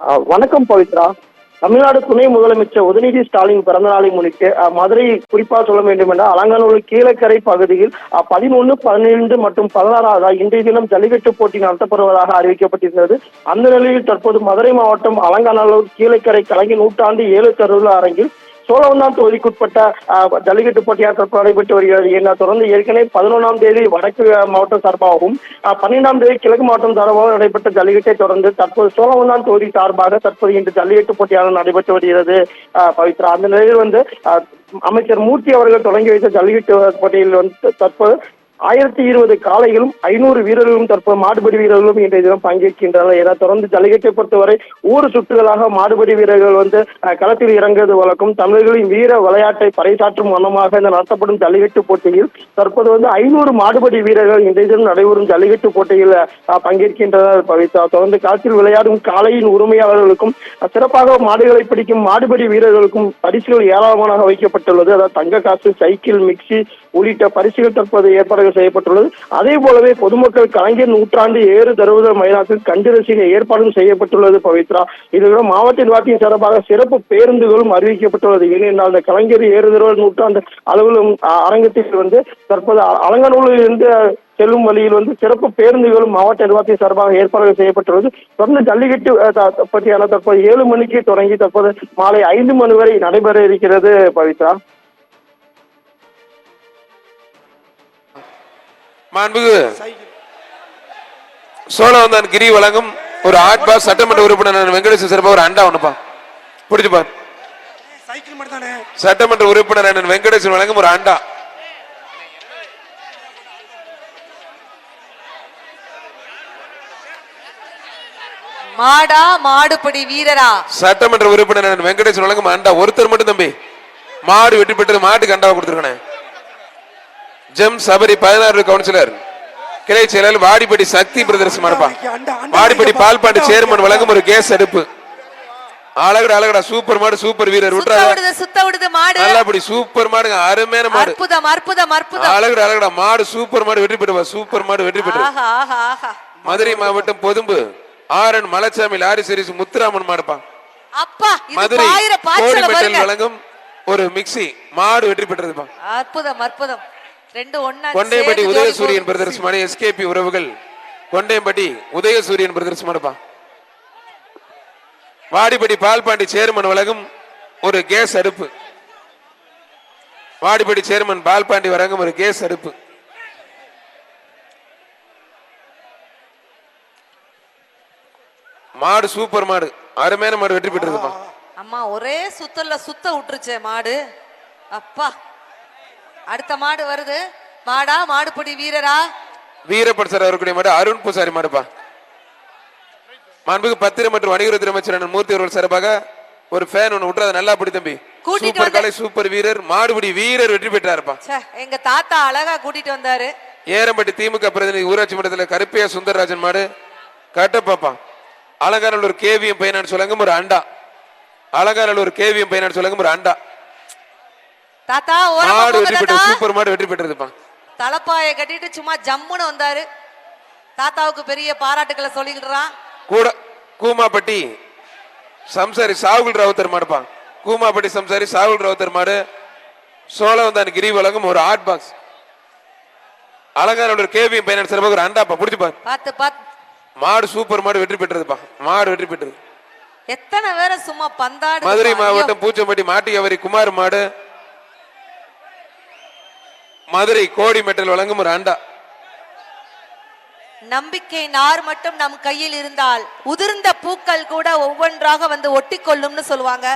வணக்கம் பவித்ரா. தமிழ்நாடு துணை முதலமைச்சர் உதயநிதி ஸ்டாலின் பிறந்த நாளை முன்னிட்டு மதுரை குறிப்பாக சொல்ல வேண்டும் என்றால் அலங்காநல்லூர் கீழக்கரை பகுதியில் 11, 12 மற்றும் 16 இன்றைய தினம் ஜல்லிக்கட்டு போட்டி நடத்தப்படுவதாக அறிவிக்கப்பட்டிருந்தது. அந்த நிலையில் தற்போது மதுரை மாவட்டம் அலங்காநல்லூர் கீழக்கரை கலைஞர் நூற்றாண்டு 7 திருவிழா அரங்கில் சோழவந்தான் தொகுதிக்குட்பட்ட ஜல்லிக்கட்டு போட்டியாக தற்போது நடைபெற்று வருகிறது. தொடர்ந்து ஏற்கனவே 11ஆம் தேதி வடக்கு மாவட்டம் சார்பாகவும் 12ஆம் தேதி கிழக்கு மாவட்டம் சார்பாகவும் நடைபெற்ற ஜல்லிக்கட்டை தொடர்ந்து தற்போது சோழவந்தான் தொகுதி சார்பாக தற்போது இன்று ஜல்லிக்கட்டு போட்டியாக நடைபெற்று வருகிறது. பவித்ரா, அந்த நிலையில் அமைச்சர் மூர்த்தி அவர்கள் தொடங்கி வைத்த ஜல்லிக்கட்டு போட்டியில் தற்போது 1020 காளைகளும் 500 வீரர்களும் தற்போது மாடுபடி வீரர்களும் இன்றைய தினம் பங்கேற்கின்றனர். என தொடர்ந்து ஜல்லிக்கட்டை பொறுத்தவரை ஊர் சுற்றுகளாக மாடுபடி வீரர்கள் களத்தில் இறங்குவது வழக்கம். தமிழர்களின் வீர விளையாட்டை பறைசாற்றும் வண்ணமாக இந்த நடத்தப்படும் ஜல்லிக்கட்டு போட்டியில் தற்போது 500 மாடுபடி வீரர்கள் இன்றைய தினம் நடைபெறும் ஜல்லிக்கட்டு போட்டியில் பங்கேற்கின்றனர். பவித்ரா, தொடர்ந்து களத்தில் விளையாடும் காளையின் உரிமையாளர்களுக்கும் சிறப்பாக மாடுகளை பிடிக்கும் மாடுபடி வீரர்களுக்கும் பரிசுகள் ஏராளமாக வைக்கப்பட்டுள்ளது. அதாவது தங்க காசு, சைக்கிள், மிக்சி உள்ளிட்ட பரிசுகள் தற்போது ஏற்பாடுகள் செய்யப்பட்டுள்ளது. அதே போலவே பொதுமக்கள் கலைஞர் நூற்றாண்டு 7 தருவத மைதானத்தில் கண்டு ரசிக ஏற்பாடும் செய்யப்பட்டுள்ளது. பவித்ரா, இதுவரை மாவட்ட நிர்வாகத்தின் சார்பாக சிறப்பு பேருந்துகளும் அறிவிக்கப்பட்டுள்ளது. ஏனென்றால் அந்த கலைஞர் 7 தருவத நூற்றாண்டு அலுவலகம் அரங்கத்தில் தற்போது அலங்காநல்லூரில் இருந்து செல்லும் வழியில் சிறப்பு பேருந்துகளும் மாவட்ட நிர்வாகத்தின் சார்பாக ஏற்பாடுகள் செய்யப்பட்டுள்ளது. தொடர்ந்து ஜல்லிக்கட்டு பற்றியான தற்போது 7 மணிக்கு தொடங்கி தற்போது மாலை 5 மணி வரை நடைபெற இருக்கிறது. பவித்ரா, மாண்புகு சோழவந்தான் கிரி வழங்கும் ஒரு ஆட் பாஸ் சட்டமன்ற உறுப்பினர் வெங்கடேசன் சிறப்பாக ஒரு அண்டா ஒண்ணுப்பா பிடிச்சுப்பா. சட்டமன்ற உறுப்பினர் வெங்கடேசன் வழங்கும் ஒரு அண்டா. மாடா மாடுபடி வீரரா சட்டமன்ற உறுப்பினர் வெங்கடேசன் வழங்கும் அண்டா. ஒருத்தர் மட்டும் தம்பி மாடு வெற்றி பெற்றது, மாட்டுக்கு அண்டாவை கொடுத்துருக்கேன். ஜெம் சபரி 16 கவுன்சிலர் கிளை செயலர் வாடிப்படி சக்தி பிரதர்ஸ் மரப்பா. வாடிப்படி பால்பாண்டி சேர்மன் வழங்கும் ஒரு கேஸ் அடுப்பு. அழகடா அழகடா, சூப்பர் மாடு, சூப்பர் வீரர். நல்லபடி சூப்பர் மாடு, அருமையான மாடு. அழகடா அழகடா மாடு, சூப்பர் மாடு வெற்றி பெறுவா. சூப்பர் மாடு வெற்றி பெற்று மதுரை மாவட்டம் பொதும்பு ஆரன் மலைச்சாமி லாரி சீரிஸ் முத்துராமன் மாடுப்பா. மதுரை கோடிமெட்டல் வழங்கும் ஒரு மிக்சி மாடு வெற்றி பெற்றதுப்பா. அற்புதம் அற்புதம். கொண்டையம்பட்டி உதயசூரியன் பிரதர்ஸ் மாடு எஸ்கேபி உறவுகள் கொண்டையம்பட்டி உதயசூரியன் பிரதர்ஸ் மாடுப்பா. வாடிப்படி பால்பாண்டி சேர்மன் வழங்கும் ஒரு கேஸ் அடுப்பு. வாடிப்படி சேர்மன் பால்பாண்டி வழங்கும் ஒரு கேஸ் அடுப்பு. மாடு சூப்பர் மாடு, அருமையான மாடு வெற்றி பெற்றதுப்பா. அம்மா ஒரே சுத்தல்ல சுத்த விட்டுருச்சே மாடு. அப்பா, அடுத்த மாடு வருது. மாடா மாடுபடி வீரரா வீரப்பட் சார் அவர்களுடைய மாடு அருண் பூசாரி மாடுப்பா. மாண்புக்கு பத்திரம் மற்றும் வணிகத்துறை அமைச்சர் மூர்த்தி அவர்கள் சார்பாக ஒரு ஃபேன் ஒன்று விட்டுறது. நல்லா படி தம்பி, சூப்பர் கலை, சூப்பர் வீரர், மாடுபடி வீரர் வெற்றி பெற்றாருப்பா. எங்க தாத்தா அழகா கூட்டிட்டு வந்தாரு. ஏரம்பட்டி திமுக பிரதிநிதி ஊராட்சி மன்றத்தில் கருப்பையா சுந்தரராஜன் மாடு கட்டப்பாப்பா. அலங்காநல்லூர் கேவிஎம் பைனான்ஸ் வழங்கும் ஒரு அண்டா. அலங்காநல்லூர் கேவிஎம் பைனான்ஸ் வழங்கும் ஒரு அண்டா. தாத்தா மாடு வெற்றி பெற்ற சூப்பர் மாடு வெற்றி பெற்றதுப்பா. தலப்பாயை கட்டிட்டு சும்மா ஜம்முன்னு வந்தாரு. தாத்தாவுக்கு பெரிய பாராட்டுக்களை சொல்லிக்கிட்டுறான். கூட கூமாப்பட்டி சம்சாரி சாகுல் ராவுத்தர் மாடுப்பா. கூமாப்பட்டி சம்சாரி சாகுல் ராவுத்தர் மாடு சோழவந்தான் கிரி வழங்கும் ஒரு ad box. Alanganallur KVM finance சார்பாக ஒரு அண்டாப்பா. புடிச்சுப்பா, பாத்து பாத்து. மாடு சூப்பர் மாடு வெற்றி பெற்றதுப்பா. மாடு வெற்றி பெற்றது. எத்தனை பேரை சும்மா பந்தாடு. மதுரை மாவட்டம் பூச்சம்பட்டி மாட்டியவரி குமார் மாடு மதுரை கோடி மெட்டல் வழங்கும் ஒரு அண்டா. நம்பிக்கை நார் மட்டும் நம் கையில் இருந்தால் உதிர்ந்த பூக்கள் கூட ஒவ்வொன்றாக ஒட்டி கொள்ளும்னு சொல்லுவாங்க.